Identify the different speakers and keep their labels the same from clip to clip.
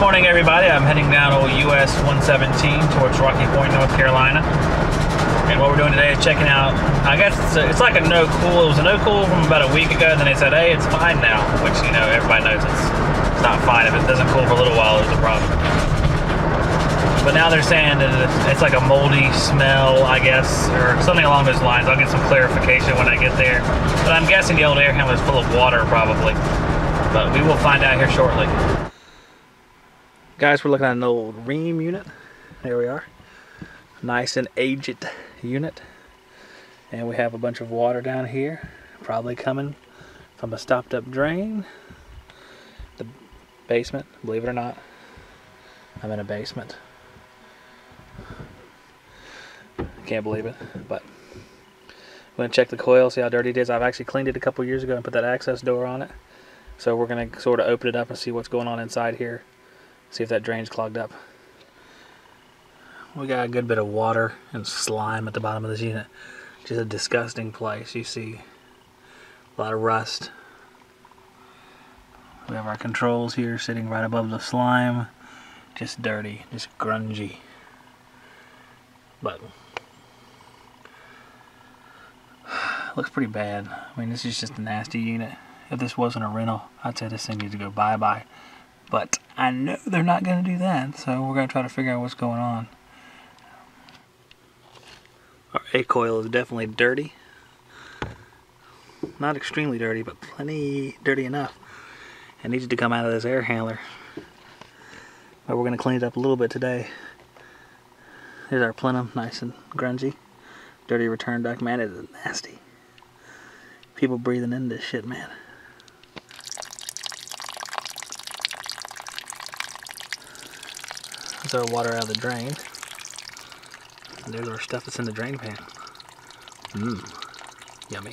Speaker 1: morning, everybody. I'm heading down old US 117 towards Rocky Point, North Carolina. And what we're doing today is checking out, I guess it's like a no cool. It was a no cool from about a week ago, and then they said, hey, it's fine now, which, you know, everybody knows it's not fine. If it doesn't cool for a little while, there's a problem. But now they're saying that it's like a moldy smell, I guess, or something along those lines. I'll get some clarification when I get there. But I'm guessing the old air handler is full of water, probably. But we will find out here shortly. Guys, we're looking at an old Rheem unit. There we are. Nice and aged unit. And we have a bunch of water down here, probably coming from a stopped up drain. The basement, believe it or not, I'm in a basement. Can't believe it, but I'm going to check the coil, see how dirty it is. I've actually cleaned it a couple years ago and put that access door on it. So we're going to sort of open it up and see what's going on inside here. See if that drain's clogged up. We got a good bit of water and slime at the bottom of this unit. Just a disgusting place. You see a lot of rust. We have our controls here sitting right above the slime. Just dirty, just grungy. But looks pretty bad. I mean, this is just a nasty unit. If this wasn't a rental, I'd say this thing needs to go bye-bye. But I know they're not going to do that, so we're going to try to figure out what's going on. Our A coil is definitely dirty. Not extremely dirty, but plenty dirty enough. It needs to come out of this air handler. But we're going to clean it up a little bit today. Here's our plenum, nice and grungy. Dirty return duct, man, it is nasty. People breathing in this shit, man. There's our water out of the drain. And there's our stuff that's in the drain pan. Mmm, yummy.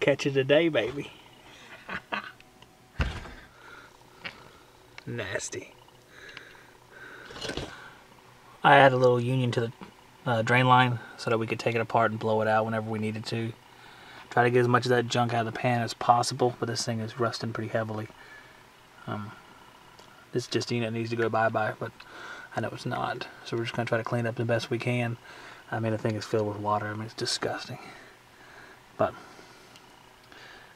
Speaker 1: Catch it today, baby. Nasty. I added a little union to the drain line so that we could take it apart and blow it out whenever we needed to. Try to get as much of that junk out of the pan as possible, but this thing is rusting pretty heavily. This just unit needs to go bye-bye, but I know it's not. So we're just going to try to clean it up the best we can. I mean, the thing is filled with water. I mean, it's disgusting. But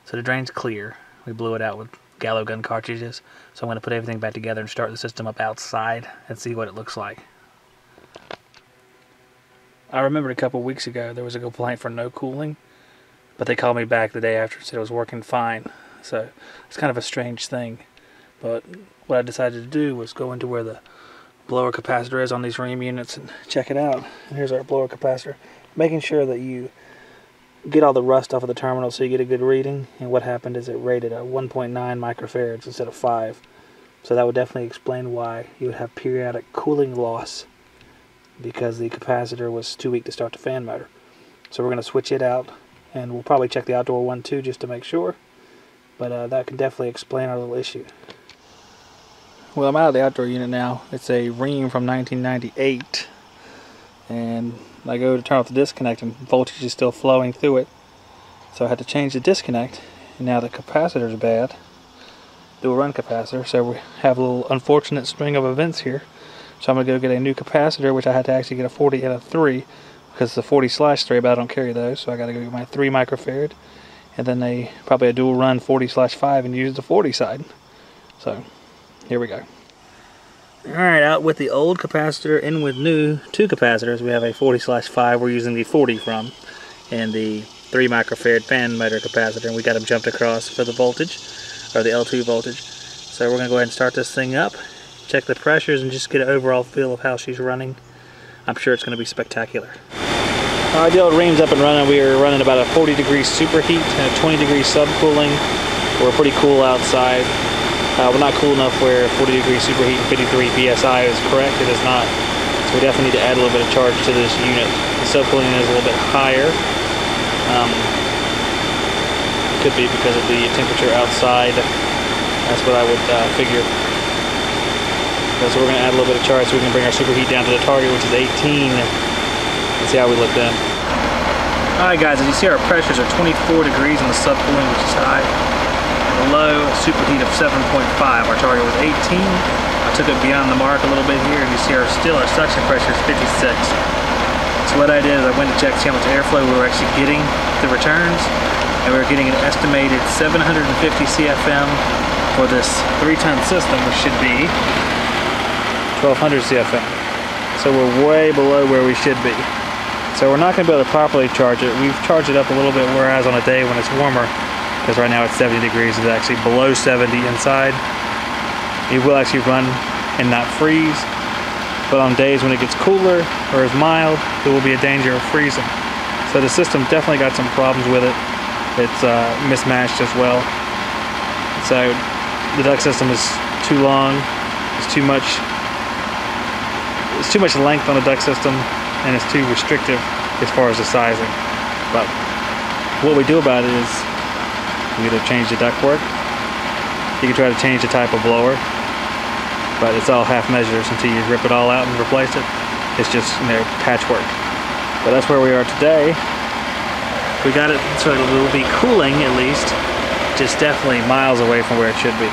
Speaker 1: so the drain's clear. We blew it out with gallow gun cartridges. So I'm going to put everything back together and start the system up outside and see what it looks like. I remembered a couple weeks ago there was a complaint for no cooling, but they called me back the day after and said it was working fine. So it's kind of a strange thing. But what I decided to do was go into where the blower capacitor is on these Rheem units and check it out. And here's our blower capacitor. Making sure that you get all the rust off of the terminal so you get a good reading. And what happened is it rated at 1.9 microfarads instead of 5. So that would definitely explain why you would have periodic cooling loss, because the capacitor was too weak to start the fan motor. So we're going to switch it out, and we'll probably check the outdoor one too just to make sure. But that could definitely explain our little issue. Well, I'm out of the outdoor unit now. It's a Rheem from 1998. And I go to turn off the disconnect and voltage is still flowing through it. So I had to change the disconnect, and now the capacitor is bad. Dual run capacitor, so we have a little unfortunate string of events here. So I'm going to go get a new capacitor, which I had to actually get a 40 and a 3, because it's a 40/3, but I don't carry those, so I got to go get my 3 microfarad, and then probably a dual run 40/5 and use the 40 side. So here we go. Alright, out with the old capacitor, in with new 2 capacitors. We have a 40/5 we're using the 40 from, and the 3 microfarad fan motor capacitor, and we got them jumped across for the voltage, or the L2 voltage. So we're going to go ahead and start this thing up, check the pressures, and just get an overall feel of how she's running. I'm sure it's going to be spectacular. Alright, the old Rheem's up and running. We are running about a 40-degree superheat and a 20-degree subcooling. We're pretty cool outside. We're not cool enough where 40-degree superheat and 53 psi is correct. It is not. So we definitely need to add a little bit of charge to this unit. The subcooling is a little bit higher. could be because of the temperature outside. That's what I would figure. So we're going to add a little bit of charge so we can bring our superheat down to the target, which is 18. Let's see how we look then. Alright guys, as you see, our pressures are 24 degrees on the subcooling, which is high. The low superheat of 7.5. Our target was 18. I took it beyond the mark a little bit here, and you see our suction pressure is 56. So what I did is I went to check to see how much airflow we were actually getting the returns, and we were getting an estimated 750 CFM for this 3-ton system, which should be 1200 CFM. So we're way below where we should be. So we're not going to be able to properly charge it. We've charged it up a little bit, whereas on a day when it's warmer, because right now it's 70 degrees, it's actually below 70 inside. It will actually run and not freeze. But on days when it gets cooler or is mild, there will be a danger of freezing. So the system definitely got some problems with it. It's mismatched as well. So the duct system is too long. It's too much length on the duct system, and it's too restrictive as far as the sizing. But what we do about it is you either change the ductwork, you can try to change the type of blower, but it's all half measures until you rip it all out and replace it. It's just, you know, patchwork. But that's where we are today. We got it so it will be cooling at least, just definitely miles away from where it should be.